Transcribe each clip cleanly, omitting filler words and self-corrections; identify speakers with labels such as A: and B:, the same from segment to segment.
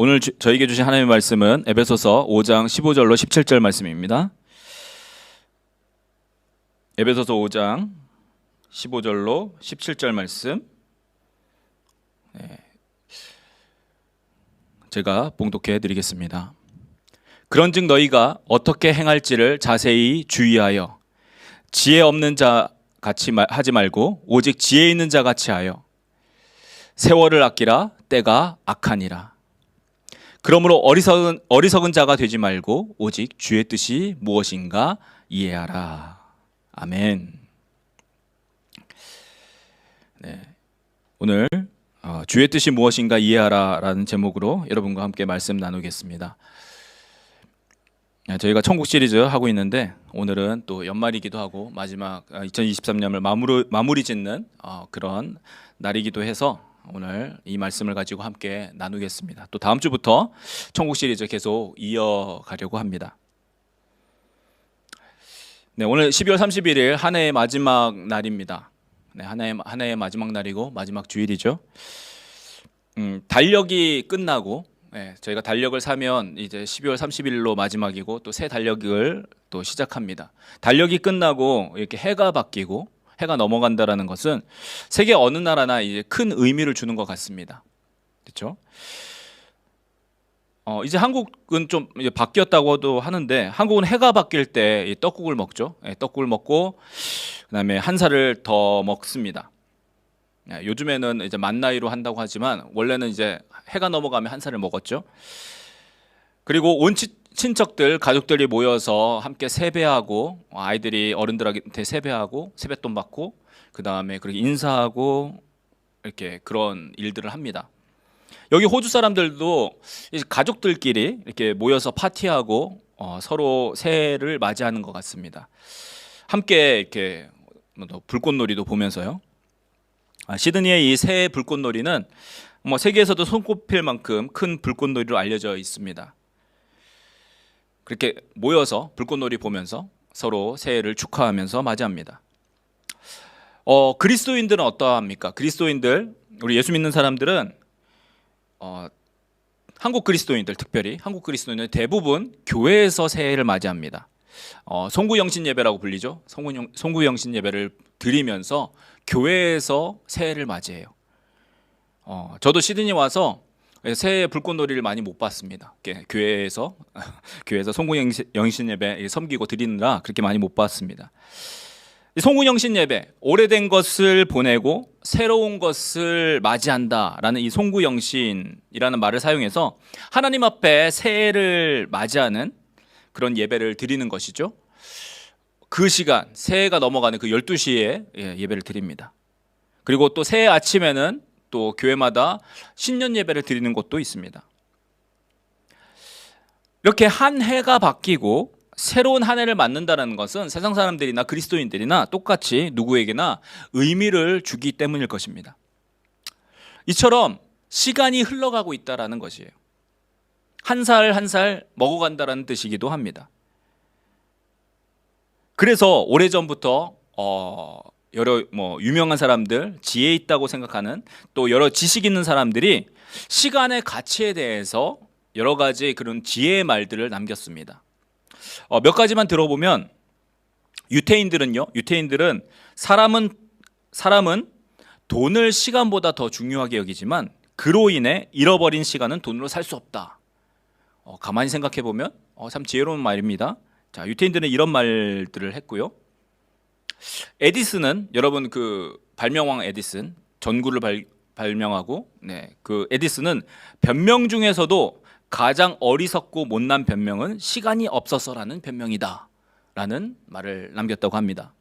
A: 오늘 저에게 주신 하나님의 말씀은 에베소서 5장 15절로 17절 말씀입니다. 에베소서 5장 15절로 17절 말씀, 제가 봉독해 드리겠습니다. 그런즉 너희가 어떻게 행할지를 자세히 주의하여 지혜 없는 자 같이 하지 말고 오직 지혜 있는 자 같이 하여 세월을 아끼라. 때가 악하니라. 그러므로 어리석은 자가 되지 말고 오직 주의 뜻이 무엇인가 이해하라. 아멘. 오늘 주의 뜻이 무엇인가 이해하라라는 제목으로 여러분과 함께 말씀 나누겠습니다. 저희가 천국 시리즈 하고 있는데 오늘은 또 연말이기도 하고 마지막 2023년을 마무리 짓는 그런 날이기도 해서 오늘 이 말씀을 가지고 함께 나누겠습니다. 또 다음 주부터 천국 시리즈 계속 이어가려고 합니다. 오늘 12월 31일 한 해의 마지막 날입니다. 한 해의 마지막 날이고 마지막 주일이죠. 달력이 끝나고 저희가 달력을 사면 이제 12월 30일로 마지막이고 또 새 달력을 또 시작합니다. 달력이 끝나고 이렇게 해가 바뀌고 해가 넘어간다라는 것은 세계 어느 나라나 이제 큰 의미를 주는 것 같습니다. 그렇죠? 이제 한국은 좀 이제 바뀌었다고도 하는데 한국은 해가 바뀔 때 떡국을 먹죠. 떡국을 먹고 그다음에 한 살을 더 먹습니다. 요즘에는 이제 만 나이로 한다고 하지만 원래는 이제 해가 넘어가면 한 살을 먹었죠. 그리고 온 친척들, 가족들이 모여서 함께 세배하고 아이들이 어른들한테 세배하고 세뱃돈 받고 그 다음에 그렇게 인사하고 이렇게 그런 일들을 합니다. 여기 호주 사람들도 이제 가족들끼리 이렇게 모여서 파티하고 서로 새해를 맞이하는 것 같습니다. 함께 이렇게 불꽃놀이도 보면서요. 시드니의 이 새해 불꽃놀이는 세계에서도 손꼽힐 만큼 큰 불꽃놀이로 알려져 있습니다. 그렇게 모여서 불꽃놀이 보면서 서로 새해를 축하하면서 맞이합니다. 그리스도인들은 어떠합니까? 그리스도인들, 우리 예수 믿는 사람들은 한국 그리스도인들, 특별히 한국 그리스도인들 대부분 교회에서 새해를 맞이합니다. 송구영신 예배라고 불리죠. 송구영신 예배를 드리면서 교회에서 새해를 맞이해요. 저도 시드니 와서 새해 불꽃놀이를 많이 못 봤습니다. 교회에서 송구영신 예배 섬기고 드리느라 그렇게 많이 못 봤습니다. 송구영신 예배, 오래된 것을 보내고 새로운 것을 맞이한다라는 이 송구영신이라는 말을 사용해서 하나님 앞에 새해를 맞이하는 그런 예배를 드리는 것이죠. 그 시간, 새해가 넘어가는 그 12시에 예배를 드립니다. 그리고 또 새해 아침에는 또 교회마다 신년 예배를 드리는 곳도 있습니다. 이렇게 한 해가 바뀌고 새로운 한 해를 맞는다는 것은 세상 사람들이나 그리스도인들이나 똑같이 누구에게나 의미를 주기 때문일 것입니다. 이처럼 시간이 흘러가고 있다는 것이에요. 한 살 한 살 먹어간다는 뜻이기도 합니다. 그래서 오래전부터 여러 유명한 사람들, 지혜 있다고 생각하는 또 여러 지식 있는 사람들이 시간의 가치에 대해서 여러 가지 그런 지혜의 말들을 남겼습니다. 몇 가지만 들어보면 유태인들은 사람은 돈을 시간보다 더 중요하게 여기지만 그로 인해 잃어버린 시간은 돈으로 살 수 없다. 가만히 생각해 보면 참 지혜로운 말입니다. 자, 유태인들은 이런 말들을 했고요. 에디슨은 여러분 그 발명왕 에디슨 전구를 발명하고 그 에디슨은 변명 중에서도 가장 어리석고 못난 변명은 시간이 없어서라는 변명이다 라는 말을 남겼다고 합니다.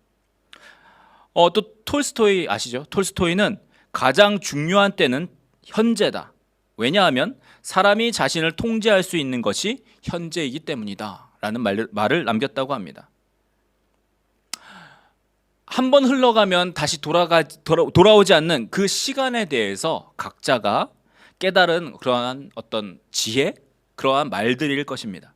A: 또 톨스토이 아시죠? 톨스토이는 가장 중요한 때는 현재다. 왜냐하면 사람이 자신을 통제할 수 있는 것이 현재이기 때문이다 라는 말을 남겼다고 합니다. 한 번 흘러가면 다시 돌아오지 않는 그 시간에 대해서 각자가 깨달은 그러한 어떤 지혜, 그러한 말들일 것입니다.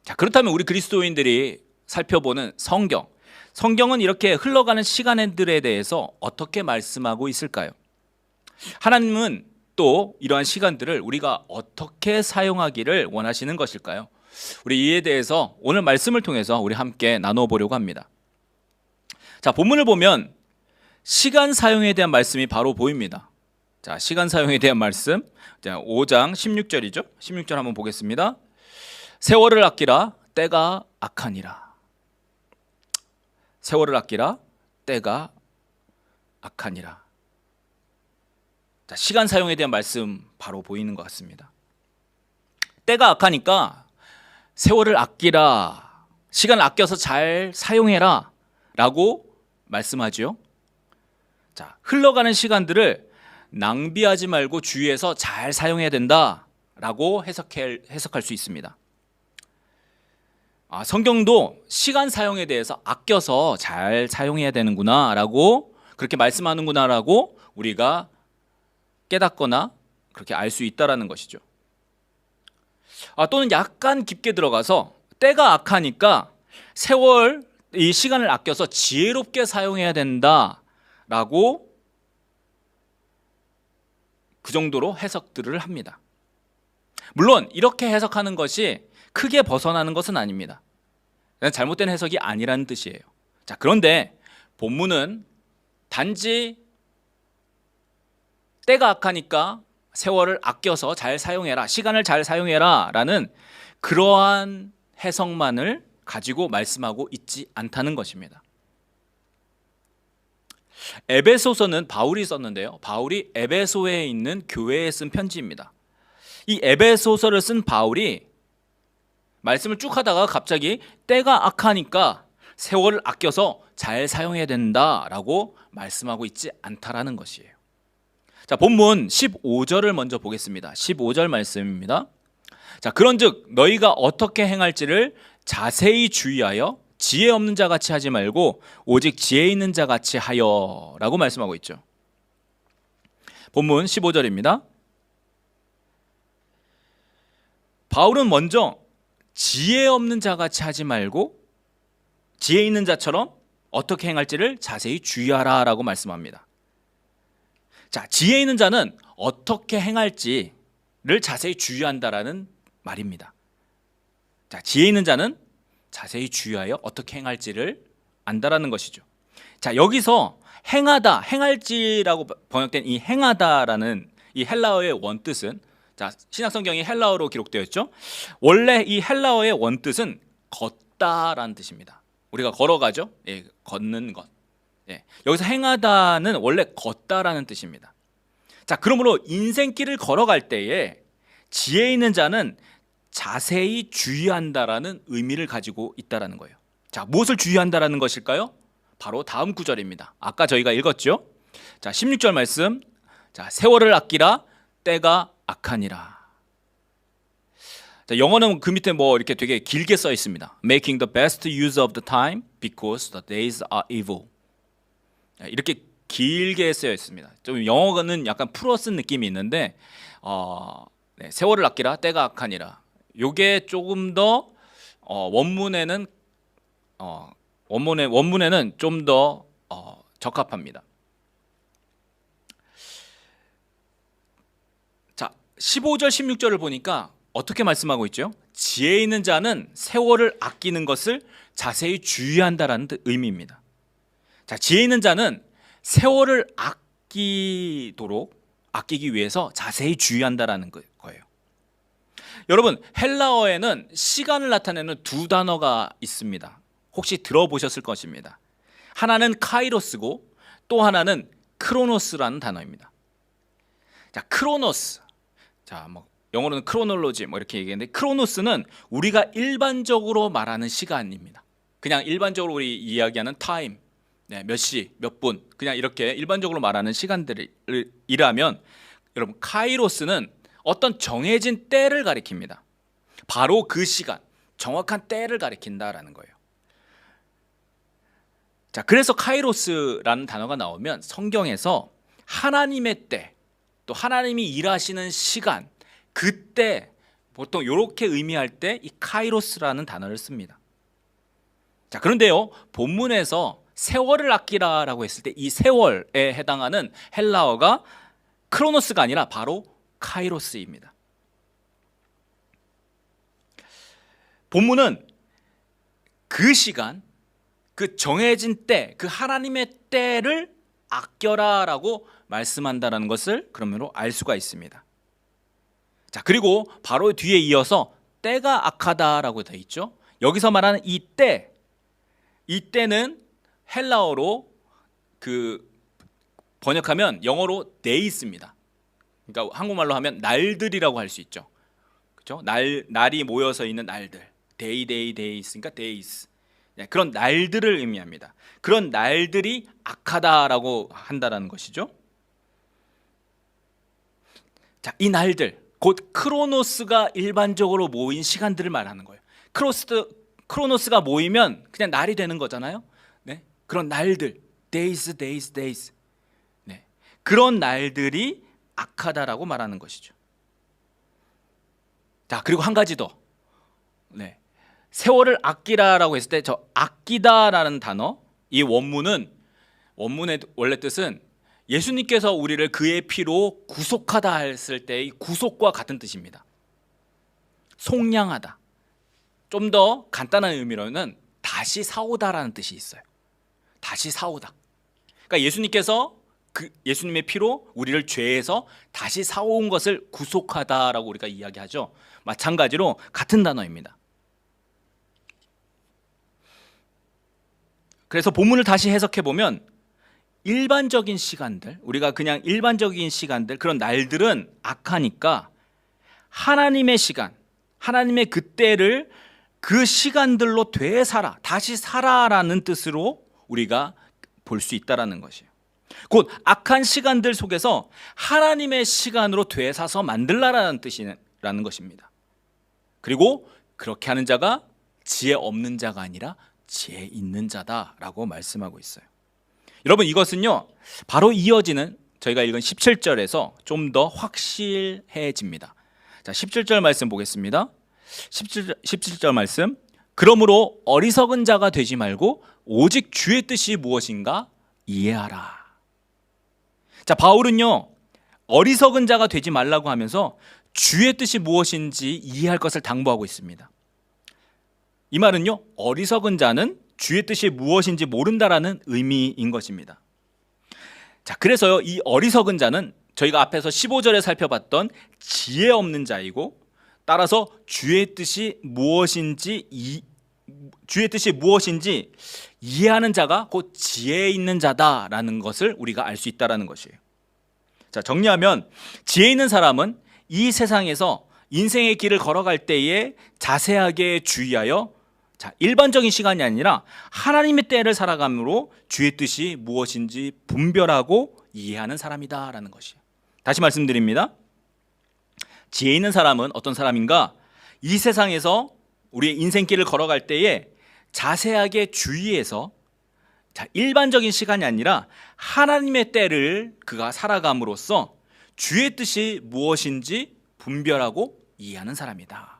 A: 자, 그렇다면 우리 그리스도인들이 살펴보는 성경은 이렇게 흘러가는 시간들에 대해서 어떻게 말씀하고 있을까요? 하나님은 또 이러한 시간들을 우리가 어떻게 사용하기를 원하시는 것일까요? 우리 이에 대해서 오늘 말씀을 통해서 우리 함께 나눠보려고 합니다. 자, 본문을 보면 시간 사용에 대한 말씀이 바로 보입니다. 자, 시간 사용에 대한 말씀, 자, 5장 16절이죠. 16절 한번 보겠습니다. 세월을 아끼라 때가 악하니라. 세월을 아끼라 때가 악하니라. 자, 시간 사용에 대한 말씀 바로 보이는 것 같습니다. 때가 악하니까 세월을 아끼라, 시간을 아껴서 잘 사용해라 라고 말씀하죠. 자, 흘러가는 시간들을 낭비하지 말고 주의해서 잘 사용해야 된다라고 해석할 수 있습니다. 성경도 시간 사용에 대해서 아껴서 잘 사용해야 되는구나라고, 그렇게 말씀하는구나라고 우리가 깨닫거나 그렇게 알 수 있다라는 것이죠. 또는 약간 깊게 들어가서 때가 악하니까 세월, 이 시간을 아껴서 지혜롭게 사용해야 된다라고 그 정도로 해석들을 합니다. 물론 이렇게 해석하는 것이 크게 벗어나는 것은 아닙니다. 잘못된 해석이 아니라는 뜻이에요. 자, 그런데 본문은 단지 때가 악하니까 세월을 아껴서 잘 사용해라, 시간을 잘 사용해라 라는 그러한 해석만을 가지고 말씀하고 있지 않다는 것입니다. 에베소서는 바울이 썼는데요, 바울이 에베소에 있는 교회에 쓴 편지입니다. 이 에베소서를 쓴 바울이 말씀을 쭉 하다가 갑자기 때가 악하니까 세월을 아껴서 잘 사용해야 된다라고 말씀하고 있지 않다라는 것이에요. 자, 본문 15절을 먼저 보겠습니다. 15절 말씀입니다. 자, 그런즉 너희가 어떻게 행할지를 자세히 주의하여 지혜 없는 자 같이 하지 말고 오직 지혜 있는 자 같이 하여라고 말씀하고 있죠. 본문 15절입니다. 바울은 먼저 지혜 없는 자 같이 하지 말고 지혜 있는 자처럼 어떻게 행할지를 자세히 주의하라라고 말씀합니다. 자, 지혜 있는 자는 어떻게 행할지를 자세히 주의한다라는 말입니다. 자, 지혜 있는 자는 자세히 주의하여 어떻게 행할지를 안다라는 것이죠. 자, 여기서 행하다, 행할지라고 번역된 이 행하다라는 이 헬라어의 원뜻은, 자, 신약성경이 헬라어로 기록되어 있죠. 원래 이 헬라어의 원뜻은 걷다라는 뜻입니다. 우리가 걸어가죠. 예, 걷는 것. 예, 여기서 행하다는 원래 걷다라는 뜻입니다. 자, 그러므로 인생길을 걸어갈 때에 지혜 있는 자는 자세히 주의한다라는 의미를 가지고 있다라는 거예요. 자, 무엇을 주의한다라는 것일까요? 바로 다음 구절입니다. 아까 저희가 읽었죠. 자, 16절 말씀. 자, 세월을 아끼라 때가 악하니라. 자, 영어는 그 밑에 뭐 이렇게 되게 길게 써 있습니다. Making the best use of the time because the days are evil. 이렇게 길게 쓰여 있습니다. 좀 영어는 약간 풀어 쓴 느낌이 있는데 네, 세월을 아끼라 때가 악하니라. 요게 조금 더 원문에는 좀 더 적합합니다. 자, 15절 16절을 보니까 어떻게 말씀하고 있죠? 지혜 있는 자는 세월을 아끼는 것을 자세히 주의한다라는 의미입니다. 자, 지혜 있는 자는 세월을 아끼기 위해서 자세히 주의한다라는 거예요. 여러분, 헬라어에는 시간을 나타내는 두 단어가 있습니다. 혹시 들어보셨을 것입니다. 하나는 카이로스고 또 하나는 크로노스라는 단어입니다. 자, 크로노스. 자, 뭐 영어로는 크로놀로지 뭐 이렇게 얘기했는데, 크로노스는 우리가 일반적으로 말하는 시간입니다. 그냥 일반적으로 우리 이야기하는 타임, 네, 몇 시, 몇 분, 그냥 이렇게 일반적으로 말하는 시간들이라면, 여러분, 카이로스는 어떤 정해진 때를 가리킵니다. 바로 그 시간, 정확한 때를 가리킨다라는 거예요. 자, 그래서 카이로스라는 단어가 나오면 성경에서 하나님의 때, 또 하나님이 일하시는 시간, 그때 보통 이렇게 의미할 때 이 카이로스라는 단어를 씁니다. 자, 그런데요, 본문에서 세월을 아끼라라고 했을 때 이 세월에 해당하는 헬라어가 크로노스가 아니라 바로 카이로스입니다. 본문은 그 시간, 그 정해진 때, 그 하나님의 때를 아껴라라고 말씀한다라는 것을 그러므로 알 수가 있습니다. 자, 그리고 바로 뒤에 이어서 때가 악하다라고 되어 있죠. 여기서 말하는 이 때는 헬라어로 그 번역하면 영어로 데이스입니다. 그러니까 한국말로 하면 날들이라고 할 수 있죠. 그렇죠? 날이 모여서 있는 날들. 데이스니까 데이스. 그런 날들을 의미합니다. 그런 날들이 악하다라고 한다라는 것이죠. 자, 이 날들 곧 크로노스가 일반적으로 모인 시간들을 말하는 거예요. 크로노스가 모이면 그냥 날이 되는 거잖아요. 네? 그런 날들, days. 네. 그런 날들이 악하다라고 말하는 것이죠. 자, 그리고 한 가지 더. 네. 세월을 아끼라라고 했을 때 저 아끼다라는 단어, 이 원문의 원래 뜻은 예수님께서 우리를 그의 피로 구속하다 했을 때의 구속과 같은 뜻입니다. 속량하다. 좀 더 간단한 의미로는 다시 사오다라는 뜻이 있어요. 다시 사오다. 그러니까 예수님의 피로 우리를 죄에서 다시 사온 것을 구속하다라고 우리가 이야기하죠. 마찬가지로 같은 단어입니다. 그래서 본문을 다시 해석해 보면 일반적인 시간들, 우리가 그냥 일반적인 시간들, 그런 날들은 악하니까 하나님의 시간, 하나님의 그때를 그 시간들로 되살아, 다시 살아라는 뜻으로 우리가 볼 수 있다라는 것이에요. 곧 악한 시간들 속에서 하나님의 시간으로 되사서 만들라라는 뜻이라는 것입니다. 그리고 그렇게 하는 자가 지혜 없는 자가 아니라 지혜 있는 자다라고 말씀하고 있어요. 여러분, 이것은요 바로 이어지는 저희가 읽은 17절에서 좀 더 확실해집니다. 자, 17절 말씀 보겠습니다. 17절 말씀. 그러므로 어리석은 자가 되지 말고 오직 주의 뜻이 무엇인가 이해하라. 자, 바울은요 어리석은 자가 되지 말라고 하면서 주의 뜻이 무엇인지 이해할 것을 당부하고 있습니다. 이 말은요 어리석은 자는 주의 뜻이 무엇인지 모른다라는 의미인 것입니다. 자, 그래서요 이 어리석은 자는 저희가 앞에서 15절에 살펴봤던 지혜 없는 자이고, 따라서 주의 뜻이 무엇인지 이해하는 자가 곧 지혜 있는 자다라는 것을 우리가 알 수 있다라는 것이에요. 자, 정리하면 지혜 있는 사람은 이 세상에서 인생의 길을 걸어갈 때에 자세하게 주의하여, 자, 일반적인 시간이 아니라 하나님의 때를 살아감으로 주의 뜻이 무엇인지 분별하고 이해하는 사람이다라는 것이에요. 다시 말씀드립니다. 지혜 있는 사람은 어떤 사람인가? 이 세상에서 우리의 인생길을 걸어갈 때에 자세하게 주의해서, 자, 일반적인 시간이 아니라 하나님의 때를 그가 살아감으로써 주의 뜻이 무엇인지 분별하고 이해하는 사람이다.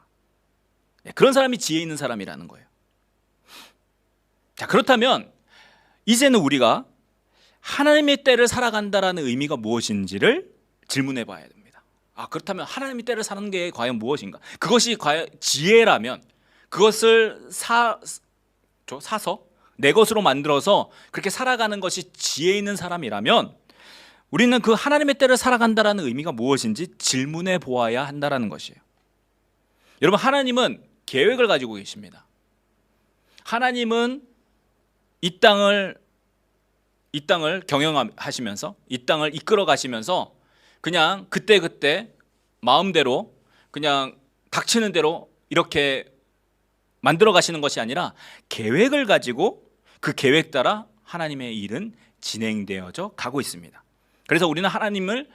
A: 그런 사람이 지혜 있는 사람이라는 거예요. 자, 그렇다면 이제는 우리가 하나님의 때를 살아간다라는 의미가 무엇인지를 질문해 봐야 됩니다. 그렇다면 하나님의 때를 사는 게 과연 무엇인가? 그것이 과연 지혜라면, 그것을 사서 내 것으로 만들어서 그렇게 살아가는 것이 지혜 있는 사람이라면, 우리는 그 하나님의 때를 살아간다라는 의미가 무엇인지 질문해 보아야 한다라는 것이에요. 여러분, 하나님은 계획을 가지고 계십니다. 하나님은 이 땅을 경영하시면서, 이 땅을 이끌어 가시면서 그냥 그때 마음대로 그냥 닥치는 대로 이렇게 만들어 가시는 것이 아니라 계획을 가지고 그 계획 따라 하나님의 일은 진행되어져 가고 있습니다. 그래서 우리는 하나님이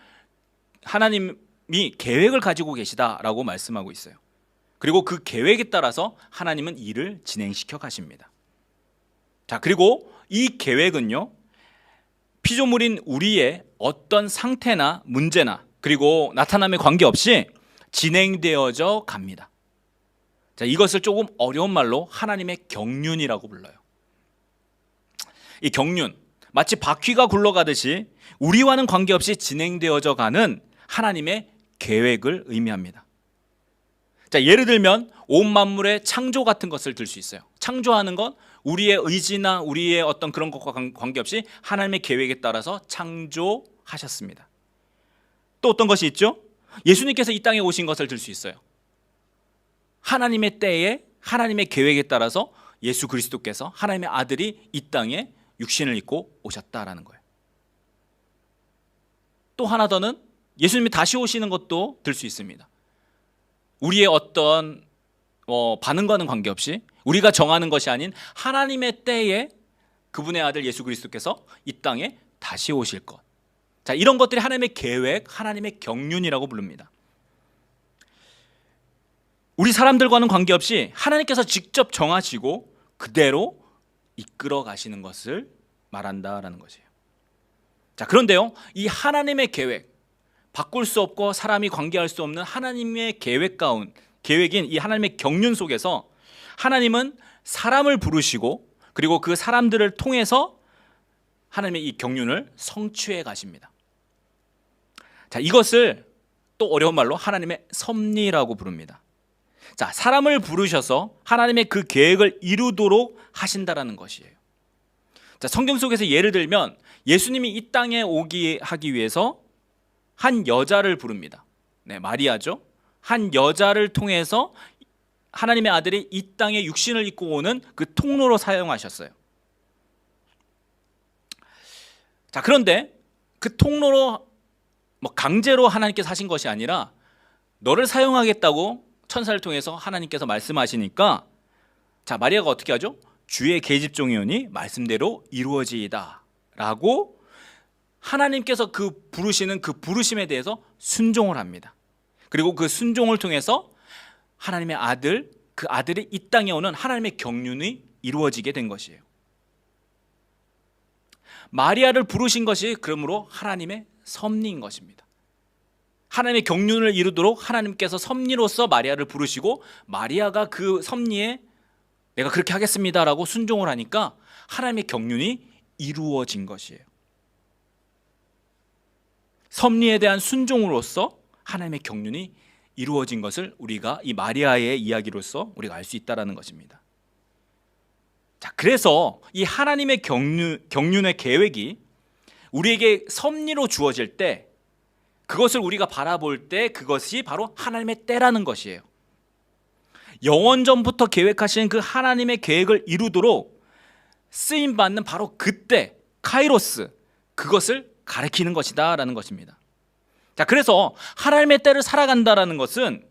A: 계획을 가지고 계시다라고 말씀하고 있어요. 그리고 그 계획에 따라서 하나님은 일을 진행시켜 가십니다. 자, 그리고 이 계획은요 피조물인 우리의 어떤 상태나 문제나 그리고 나타남에 관계없이 진행되어져 갑니다. 자, 이것을 조금 어려운 말로 하나님의 경륜이라고 불러요. 이 경륜, 마치 바퀴가 굴러가듯이 우리와는 관계없이 진행되어져 가는 하나님의 계획을 의미합니다. 자, 예를 들면 온 만물의 창조 같은 것을 들 수 있어요. 창조하는 건 우리의 의지나 우리의 어떤 그런 것과 관계없이 하나님의 계획에 따라서 창조하셨습니다. 또 어떤 것이 있죠? 예수님께서 이 땅에 오신 것을 들 수 있어요. 하나님의 때에 하나님의 계획에 따라서 예수 그리스도께서 하나님의 아들이 이 땅에 육신을 입고 오셨다라는 거예요. 또 하나 더는 예수님이 다시 오시는 것도 들 수 있습니다. 우리의 어떤 반응과는 관계없이 우리가 정하는 것이 아닌 하나님의 때에 그분의 아들 예수 그리스도께서 이 땅에 다시 오실 것. 자, 이런 것들이 하나님의 계획, 하나님의 경륜이라고 부릅니다. 우리 사람들과는 관계없이 하나님께서 직접 정하시고 그대로 이끌어 가시는 것을 말한다라는 것이에요. 자, 그런데요, 이 하나님의 계획, 바꿀 수 없고 사람이 관계할 수 없는 하나님의 계획인 이 하나님의 경륜 속에서 하나님은 사람을 부르시고 그리고 그 사람들을 통해서 하나님의 이 경륜을 성취해 가십니다. 자, 이것을 또 어려운 말로 하나님의 섭리라고 부릅니다. 자, 사람을 부르셔서 하나님의 그 계획을 이루도록 하신다라는 것이에요. 자, 성경 속에서 예를 들면 예수님이 이 땅에 하기 위해서 한 여자를 부릅니다. 네, 마리아죠. 한 여자를 통해서 하나님의 아들이 이 땅에 육신을 입고 오는 그 통로로 사용하셨어요. 자, 그런데 그 통로로 강제로 하나님께서 하신 것이 아니라 너를 사용하겠다고 천사를 통해서 하나님께서 말씀하시니까, 자, 마리아가 어떻게 하죠? 주의 계집종이오니 말씀대로 이루어지이다 라고 하나님께서 그 부르시는 그 부르심에 대해서 순종을 합니다. 그리고 그 순종을 통해서 하나님의 아들, 그 아들이 이 땅에 오는 하나님의 경륜이 이루어지게 된 것이에요. 마리아를 부르신 것이 그러므로 하나님의 섭리인 것입니다. 하나님의 경륜을 이루도록 하나님께서 섭리로서 마리아를 부르시고 마리아가 그 섭리에 내가 그렇게 하겠습니다라고 순종을 하니까 하나님의 경륜이 이루어진 것이에요. 섭리에 대한 순종으로서 하나님의 경륜이 이루어진 것을 우리가 이 마리아의 이야기로서 우리가 알 수 있다는 것입니다. 자, 그래서 이 하나님의 경륜의 계획이 우리에게 섭리로 주어질 때 그것을 우리가 바라볼 때 그것이 바로 하나님의 때라는 것이에요. 영원전부터 계획하신 그 하나님의 계획을 이루도록 쓰임받는 바로 그때 카이로스, 그것을 가리키는 것이다 라는 것입니다. 자, 그래서 하나님의 때를 살아간다라는 것은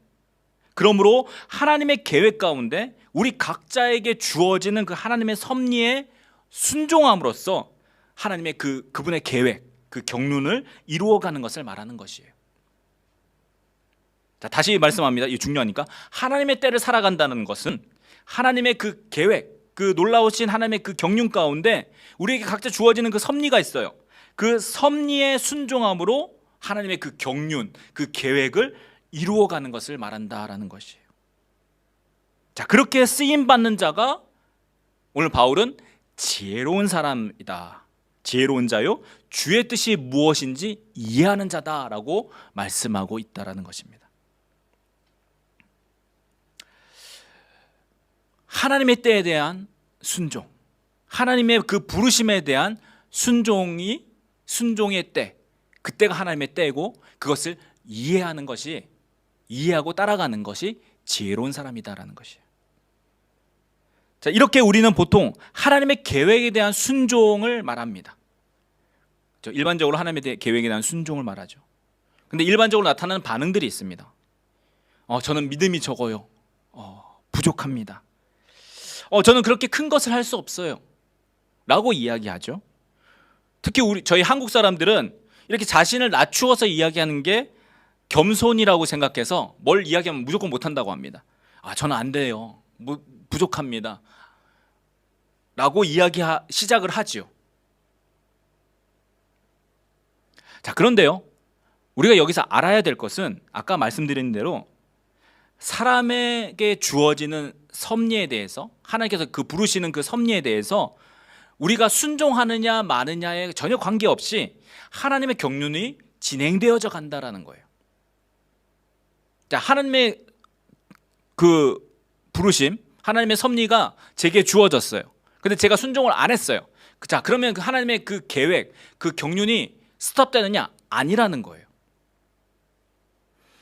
A: 그러므로 하나님의 계획 가운데 우리 각자에게 주어지는 그 하나님의 섭리에 순종함으로써 하나님의 그분의 계획, 그 경륜을 이루어가는 것을 말하는 것이에요. 자, 다시 말씀합니다. 이게 중요하니까. 하나님의 때를 살아간다는 것은 하나님의 그 계획, 그 놀라우신 하나님의 그 경륜 가운데 우리에게 각자 주어지는 그 섭리가 있어요. 그 섭리에 순종함으로 하나님의 그 경륜, 그 계획을 이루어가는 것을 말한다라는 것이에요. 자, 그렇게 쓰임받는 자가 오늘 바울은 지혜로운 사람이다. 지혜로운 자요, 주의 뜻이 무엇인지 이해하는 자다라고 말씀하고 있다라는 것입니다. 하나님의 때에 대한 순종, 하나님의 그 부르심에 대한 순종의 때, 그때가 하나님의 때이고 그것을 이해하고 따라가는 것이 지혜로운 사람이다라는 것이에요. 자, 이렇게 우리는 보통 하나님의 계획에 대한 순종을 말합니다. 일반적으로 하나님의 계획에 대한 순종을 말하죠. 근데 일반적으로 나타나는 반응들이 있습니다. 저는 믿음이 적어요. 부족합니다. 저는 그렇게 큰 것을 할 수 없어요 라고 이야기하죠. 특히 저희 한국 사람들은 이렇게 자신을 낮추어서 이야기하는 게 겸손이라고 생각해서 뭘 이야기하면 무조건 못한다고 합니다. 저는 안 돼요, 부족합니다 라고 시작을 하지요. 자, 그런데요, 우리가 여기서 알아야 될 것은 아까 말씀드린 대로 사람에게 주어지는 섭리에 대해서, 하나님께서 그 부르시는 그 섭리에 대해서 우리가 순종하느냐 마느냐에 전혀 관계없이 하나님의 경륜이 진행되어져 간다라는 거예요. 자, 하나님의 그 부르심, 하나님의 섭리가 제게 주어졌어요. 근데 제가 순종을 안 했어요. 자, 그러면 하나님의 그 계획, 그 경륜이 스톱되느냐? 아니라는 거예요.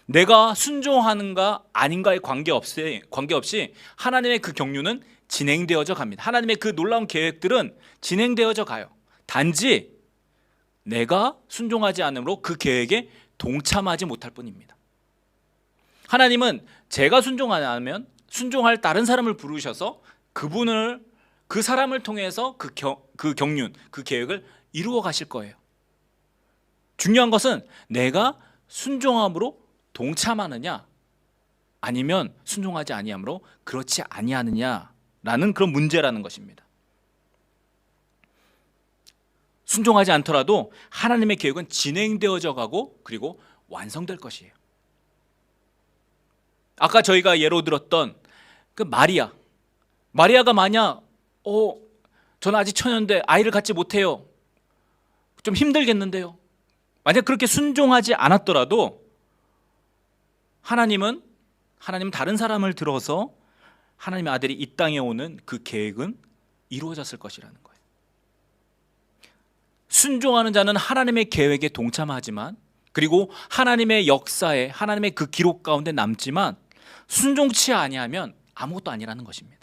A: 내가 순종하는가 아닌가에 관계없이 하나님의 그 경륜은 진행되어져 갑니다. 하나님의 그 놀라운 계획들은 진행되어져 가요. 단지 내가 순종하지 않으므로 그 계획에 동참하지 못할 뿐입니다. 하나님은 제가 순종 안 하면 순종할 다른 사람을 부르셔서 그 사람을 통해서 그 경륜, 그 계획을 이루어 가실 거예요. 중요한 것은 내가 순종함으로 동참하느냐 아니면 순종하지 아니함으로 그렇지 아니하느냐라는 그런 문제라는 것입니다. 순종하지 않더라도 하나님의 계획은 진행되어져 가고 그리고 완성될 것이에요. 아까 저희가 예로 들었던 그 마리아가 만약 저는 아직 처녀인데 아이를 갖지 못해요, 좀 힘들겠는데요, 만약 그렇게 순종하지 않았더라도 하나님 다른 사람을 들어서 하나님의 아들이 이 땅에 오는 그 계획은 이루어졌을 것이라는 거예요. 순종하는 자는 하나님의 계획에 동참하지만 그리고 하나님의 역사에 하나님의 그 기록 가운데 남지만 순종치 아니하면 아무것도 아니라는 것입니다.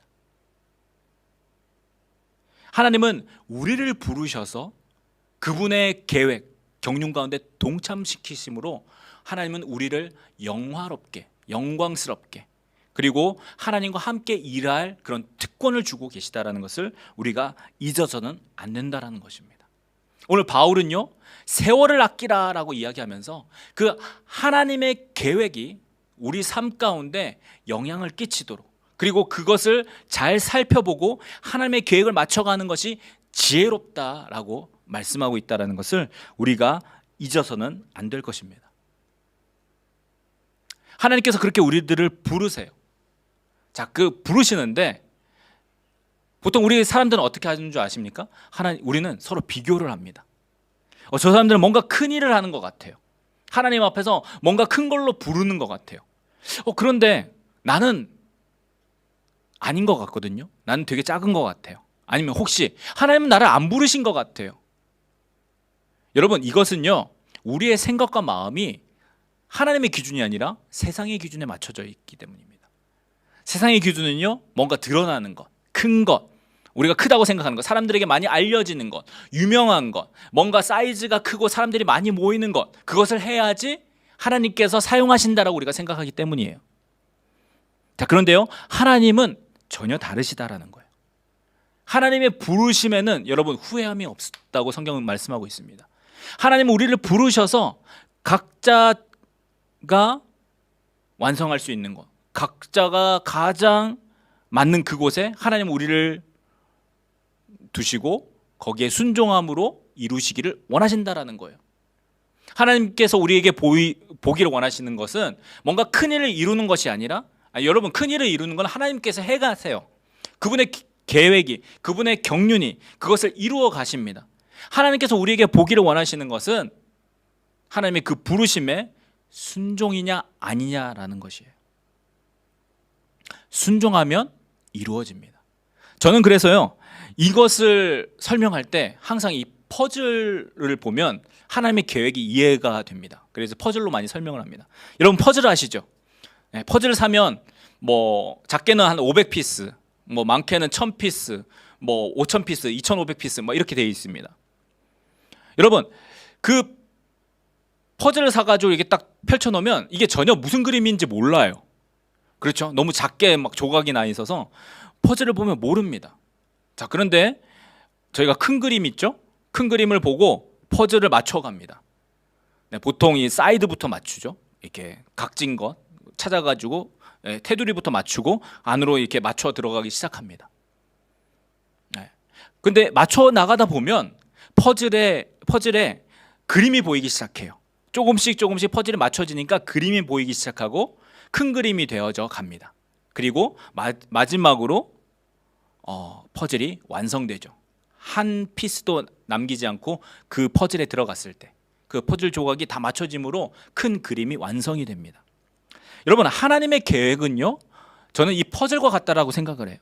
A: 하나님은 우리를 부르셔서 그분의 계획, 경륜 가운데 동참시키심으로 하나님은 우리를 영화롭게, 영광스럽게 그리고 하나님과 함께 일할 그런 특권을 주고 계시다라는 것을 우리가 잊어서는 안 된다라는 것입니다. 오늘 바울은요, 세월을 아끼라라고 이야기하면서 그 하나님의 계획이 우리 삶 가운데 영향을 끼치도록 그리고 그것을 잘 살펴보고 하나님의 계획을 맞춰가는 것이 지혜롭다라고 말씀하고 있다는 것을 우리가 잊어서는 안 될 것입니다. 하나님께서 그렇게 우리들을 부르세요. 자, 그 부르시는데 보통 우리 사람들은 어떻게 하는 줄 아십니까? 우리는 서로 비교를 합니다. 저 사람들은 뭔가 큰 일을 하는 것 같아요. 하나님 앞에서 뭔가 큰 걸로 부르는 것 같아요. 그런데 나는 아닌 것 같거든요. 나는 되게 작은 것 같아요. 아니면 혹시 하나님은 나를 안 부르신 것 같아요. 여러분, 이것은요, 우리의 생각과 마음이 하나님의 기준이 아니라 세상의 기준에 맞춰져 있기 때문입니다. 세상의 기준은요, 뭔가 드러나는 것, 큰 것, 우리가 크다고 생각하는 것, 사람들에게 많이 알려지는 것, 유명한 것, 뭔가 사이즈가 크고 사람들이 많이 모이는 것, 그것을 해야지 하나님께서 사용하신다라고 우리가 생각하기 때문이에요. 자, 그런데요, 하나님은 전혀 다르시다라는 거예요. 하나님의 부르심에는 여러분 후회함이 없다고 성경은 말씀하고 있습니다. 하나님은 우리를 부르셔서 각자가 완성할 수 있는 것, 각자가 가장 맞는 그곳에 하나님은 우리를 두시고 거기에 순종함으로 이루시기를 원하신다라는 거예요. 하나님께서 우리에게 보기를 원하시는 것은 뭔가 큰 일을 이루는 것이 아니라, 여러분, 큰 일을 이루는 건 하나님께서 해가세요. 그분의 계획이, 그분의 경륜이 그것을 이루어 가십니다. 하나님께서 우리에게 보기를 원하시는 것은 하나님의 그 부르심에 순종이냐 아니냐라는 것이에요. 순종하면 이루어집니다. 저는 그래서요, 이것을 설명할 때 항상 이 퍼즐을 보면 하나님의 계획이 이해가 됩니다. 그래서 퍼즐로 많이 설명을 합니다. 여러분, 퍼즐 아시죠? 네, 퍼즐을 사면 뭐 작게는 한 500피스, 뭐 많게는 1000피스, 뭐 5000피스, 2500피스 뭐 이렇게 되어 있습니다. 여러분, 그 퍼즐을 사가지고 이게 딱 펼쳐놓으면 이게 전혀 무슨 그림인지 몰라요. 그렇죠? 너무 작게 막 조각이 나 있어서 퍼즐을 보면 모릅니다. 자, 그런데 저희가 큰 그림 있죠? 큰 그림을 보고 퍼즐을 맞춰갑니다. 네, 보통 이 사이드부터 맞추죠. 이렇게 각진 것 찾아가지고 테두리부터 맞추고 안으로 이렇게 맞춰 들어가기 시작합니다. 네. 근데 맞춰 나가다 보면 퍼즐에 그림이 보이기 시작해요. 조금씩 퍼즐이 맞춰지니까 그림이 보이기 시작하고 큰 그림이 되어져 갑니다. 그리고 마지막으로 퍼즐이 완성되죠. 한 피스도 남기지 않고 그 퍼즐에 들어갔을 때 그 퍼즐 조각이 다 맞춰짐으로 큰 그림이 완성이 됩니다. 여러분, 하나님의 계획은요, 저는 이 퍼즐과 같다라고 생각을 해요.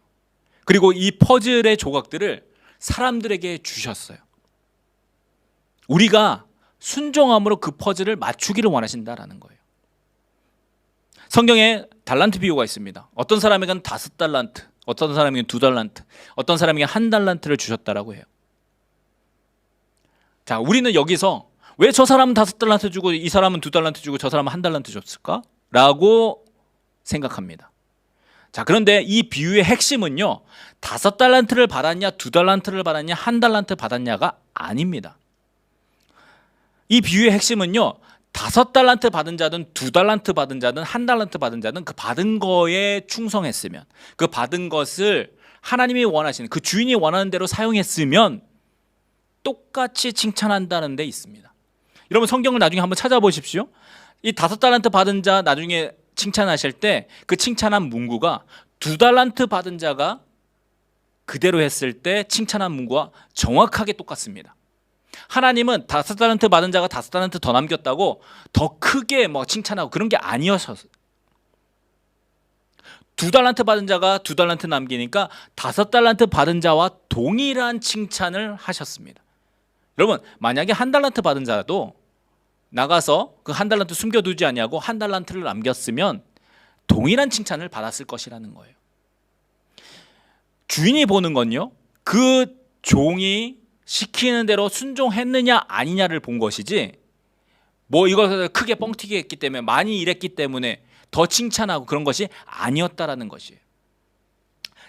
A: 그리고 이 퍼즐의 조각들을 사람들에게 주셨어요. 우리가 순종함으로 그 퍼즐을 맞추기를 원하신다라는 거예요. 성경에 달란트 비유가 있습니다. 어떤 사람에게는 5달란트, 어떤 사람에게는 2달란트, 어떤 사람에게 1달란트를 주셨다라고 해요. 자, 우리는 여기서 왜 저 사람은 5달란트 주고 이 사람은 2달란트 주고 저 사람은 1달란트 줬을까? 라고 생각합니다. 자, 그런데 이 비유의 핵심은요, 5달란트를 받았냐, 2달란트를 받았냐, 1달란트 받았냐가 아닙니다. 이 비유의 핵심은요, 5달란트 받은 자든 2달란트 받은 자든 1달란트 받은 자든 그 받은 거에 충성했으면, 그 받은 것을 하나님이 원하시는, 그 주인이 원하는 대로 사용했으면 똑같이 칭찬한다는 데 있습니다. 여러분, 성경을 나중에 한번 찾아보십시오. 이 5달란트 받은 자 나중에 칭찬하실 때 그 칭찬한 문구가 2달란트 받은 자가 그대로 했을 때 칭찬한 문구와 정확하게 똑같습니다. 하나님은 5달란트 받은 자가 5달란트 더 남겼다고 더 크게 뭐 칭찬하고 그런 게 아니어서, 2달란트 받은 자가 2달란트 남기니까 5달란트 받은 자와 동일한 칭찬을 하셨습니다. 여러분, 만약에 1달란트 받은 자도 나가서 그 1달란트 숨겨두지 않냐고 1달란트를 남겼으면 동일한 칭찬을 받았을 것이라는 거예요. 주인이 보는 건요, 그 종이 시키는 대로 순종했느냐 아니냐를 본 것이지, 뭐 이걸 크게 뻥튀기 했기 때문에, 많이 일했기 때문에 더 칭찬하고 그런 것이 아니었다라는 것이에요.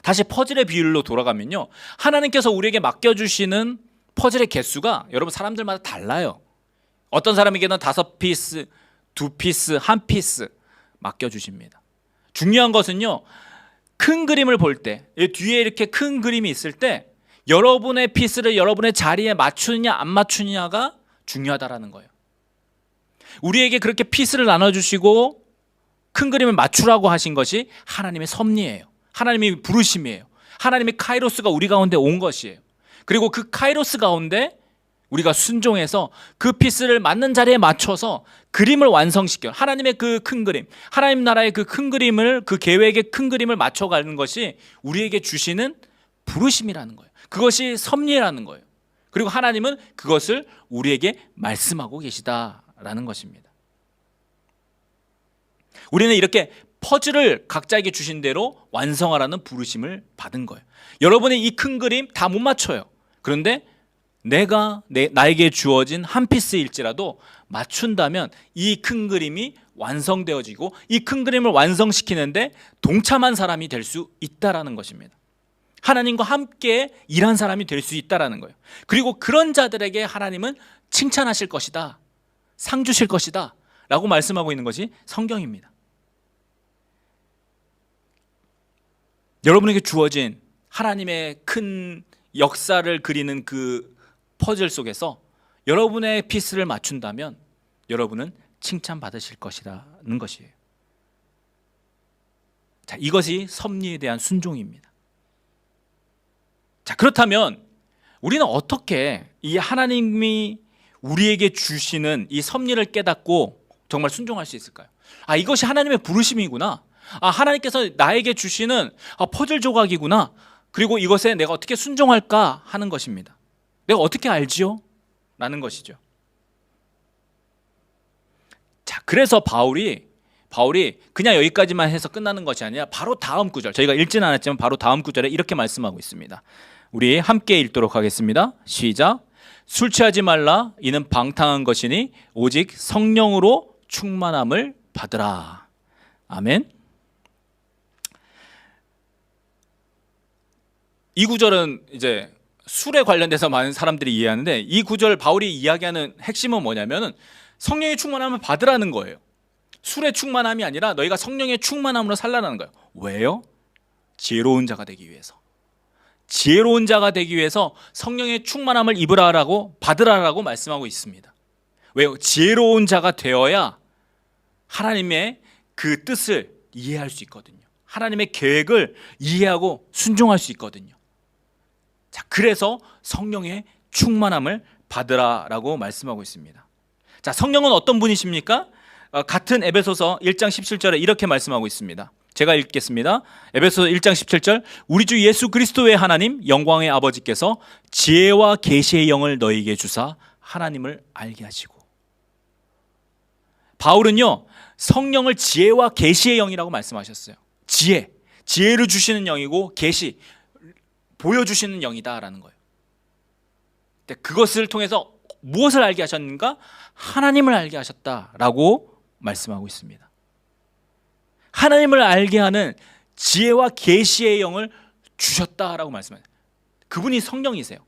A: 다시 퍼즐의 비율로 돌아가면요, 하나님께서 우리에게 맡겨주시는 퍼즐의 개수가 여러분 사람들마다 달라요. 어떤 사람에게는 5피스, 2피스, 1피스 맡겨주십니다. 중요한 것은요, 큰 그림을 볼 때, 뒤에 이렇게 큰 그림이 있을 때 여러분의 피스를 여러분의 자리에 맞추느냐 안 맞추느냐가 중요하다라는 거예요. 우리에게 그렇게 피스를 나눠주시고 큰 그림을 맞추라고 하신 것이 하나님의 섭리예요. 하나님의 부르심이에요. 하나님의 카이로스가 우리 가운데 온 것이에요. 그리고 그 카이로스 가운데 우리가 순종해서 그 피스를 맞는 자리에 맞춰서 그림을 완성시켜, 하나님의 그 큰 그림, 하나님 나라의 그 큰 그림을, 그 계획의 큰 그림을 맞춰가는 것이 우리에게 주시는 부르심이라는 거예요. 그것이 섭리라는 거예요. 그리고 하나님은 그것을 우리에게 말씀하고 계시다라는 것입니다. 우리는 이렇게 퍼즐을 각자에게 주신 대로 완성하라는 부르심을 받은 거예요. 여러분의 이 큰 그림 다 못 맞춰요. 그런데 나에게 주어진 한 피스일지라도 맞춘다면 이 큰 그림이 완성되어지고 이 큰 그림을 완성시키는데 동참한 사람이 될 수 있다라는 것입니다. 하나님과 함께 일한 사람이 될 수 있다라는 거예요. 그리고 그런 자들에게 하나님은 칭찬하실 것이다, 상 주실 것이다 라고 말씀하고 있는 것이 성경입니다. 여러분에게 주어진 하나님의 큰 역사를 그리는 그 퍼즐 속에서 여러분의 피스를 맞춘다면 여러분은 칭찬받으실 것이라는 것이에요. 자, 이것이 섭리에 대한 순종입니다. 자, 그렇다면 우리는 어떻게 이 하나님이 우리에게 주시는 이 섭리를 깨닫고 정말 순종할 수 있을까요? 아, 이것이 하나님의 부르심이구나. 아, 하나님께서 나에게 주시는 퍼즐 조각이구나. 그리고 이것에 내가 어떻게 순종할까 하는 것입니다. 내가 어떻게 알지요? 라는 것이죠. 자, 그래서 바울이 그냥 여기까지만 해서 끝나는 것이 아니라 바로 다음 구절, 저희가 읽지는 않았지만 바로 다음 구절에 이렇게 말씀하고 있습니다. 우리 함께 읽도록 하겠습니다. 시작. 술 취하지 말라. 이는 방탕한 것이니 오직 성령으로 충만함을 받으라. 아멘. 이 구절은 이제 술에 관련돼서 많은 사람들이 이해하는데, 이 구절 바울이 이야기하는 핵심은 뭐냐면은 성령의 충만함을 받으라는 거예요. 술의 충만함이 아니라 너희가 성령의 충만함으로 살라는 거예요. 왜요? 지혜로운 자가 되기 위해서. 지혜로운 자가 되기 위해서 성령의 충만함을 입으라라고, 받으라라고 말씀하고 있습니다. 왜요? 지혜로운 자가 되어야 하나님의 그 뜻을 이해할 수 있거든요. 하나님의 계획을 이해하고 순종할 수 있거든요. 자, 그래서 성령의 충만함을 받으라라고 말씀하고 있습니다. 자, 성령은 어떤 분이십니까? 같은 에베소서 1장 17절에 이렇게 말씀하고 있습니다. 제가 읽겠습니다. 에베소서 1장 17절, 우리 주 예수 그리스도의 하나님 영광의 아버지께서 지혜와 계시의 영을 너희에게 주사 하나님을 알게 하시고. 바울은요, 성령을 지혜와 계시의 영이라고 말씀하셨어요. 지혜를 주시는 영이고 계시, 보여주시는 영이다라는 거예요. 그것을 통해서 무엇을 알게 하셨는가? 하나님을 알게 하셨다라고 말씀하고 있습니다. 하나님을 알게 하는 지혜와 계시의 영을 주셨다라고 말씀해요. 그분이 성령이세요.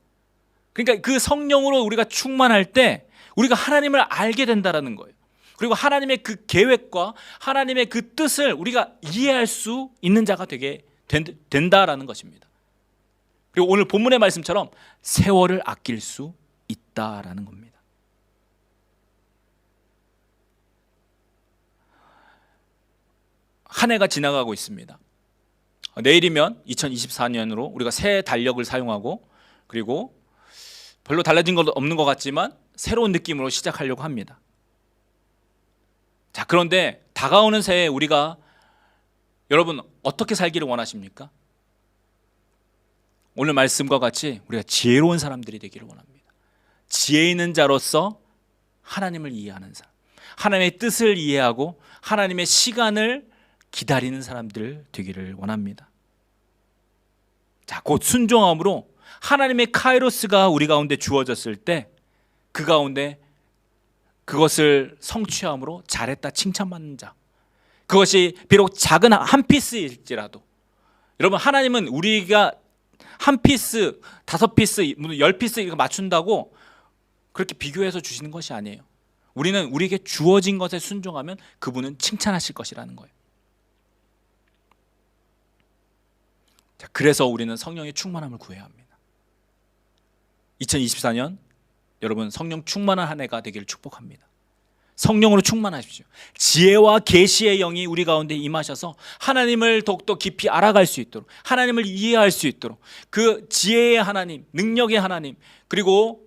A: 그러니까 그 성령으로 우리가 충만할 때 우리가 하나님을 알게 된다라는 거예요. 그리고 하나님의 그 계획과 하나님의 그 뜻을 우리가 이해할 수 있는 자가 되게 된다라는 것입니다. 그리고 오늘 본문의 말씀처럼 세월을 아낄 수 있다라는 겁니다. 한 해가 지나가고 있습니다. 내일이면 2024년으로 우리가 새 달력을 사용하고, 그리고 별로 달라진 것 없는 것 같지만 새로운 느낌으로 시작하려고 합니다. 자, 그런데 다가오는 새해 우리가, 여러분 어떻게 살기를 원하십니까? 오늘 말씀과 같이 우리가 지혜로운 사람들이 되기를 원합니다. 지혜 있는 자로서 하나님을 이해하는 사람, 하나님의 뜻을 이해하고 하나님의 시간을 기다리는 사람들 되기를 원합니다. 자, 곧 순종함으로 하나님의 카이로스가 우리 가운데 주어졌을 때 그 가운데 그것을 성취함으로 잘했다 칭찬받는 자, 그것이 비록 작은 한 피스일지라도, 여러분 하나님은 우리가 한 피스, 5피스, 10피스 이거 맞춘다고 그렇게 비교해서 주시는 것이 아니에요. 우리는 우리에게 주어진 것에 순종하면 그분은 칭찬하실 것이라는 거예요. 자, 그래서 우리는 성령의 충만함을 구해야 합니다. 2024년 여러분 성령 충만한 한 해가 되기를 축복합니다. 성령으로 충만하십시오. 지혜와 계시의 영이 우리 가운데 임하셔서 하나님을 더욱더 깊이 알아갈 수 있도록, 하나님을 이해할 수 있도록, 그 지혜의 하나님, 능력의 하나님, 그리고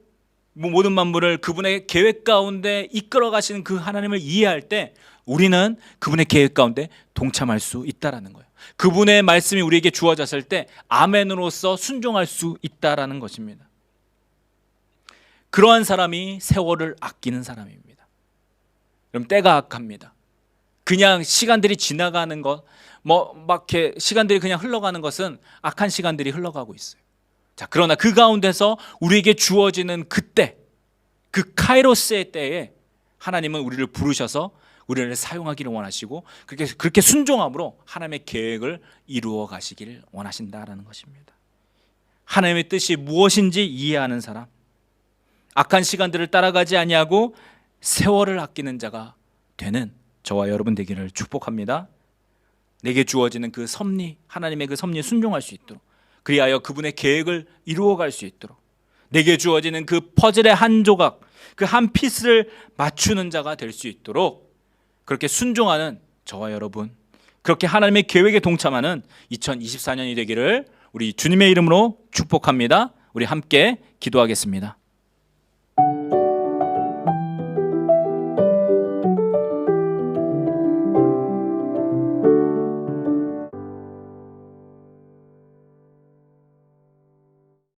A: 모든 만물을 그분의 계획 가운데 이끌어 가시는 그 하나님을 이해할 때 우리는 그분의 계획 가운데 동참할 수 있다라는 거예요. 그분의 말씀이 우리에게 주어졌을 때 아멘으로서 순종할 수 있다라는 것입니다. 그러한 사람이 세월을 아끼는 사람입니다. 그럼 때가 악합니다. 그냥 시간들이 지나가는 것, 막 이렇게 시간들이 그냥 흘러가는 것은 악한 시간들이 흘러가고 있어요. 자, 그러나 그 가운데서 우리에게 주어지는 그때, 그 카이로스의 때에 하나님은 우리를 부르셔서 우리를 사용하기를 원하시고 그렇게 순종함으로 하나님의 계획을 이루어 가시기를 원하신다라는 것입니다. 하나님의 뜻이 무엇인지 이해하는 사람, 악한 시간들을 따라가지 아니하고 세월을 아끼는 자가 되는 저와 여러분 되기를 축복합니다. 내게 주어지는 그 섭리, 하나님의 그 섭리에 순종할 수 있도록, 그리하여 그분의 계획을 이루어갈 수 있도록, 내게 주어지는 그 퍼즐의 한 조각, 그 한 피스를 맞추는 자가 될 수 있도록 그렇게 순종하는 저와 여러분, 그렇게 하나님의 계획에 동참하는 2024년이 되기를 우리 주님의 이름으로 축복합니다. 우리 함께 기도하겠습니다.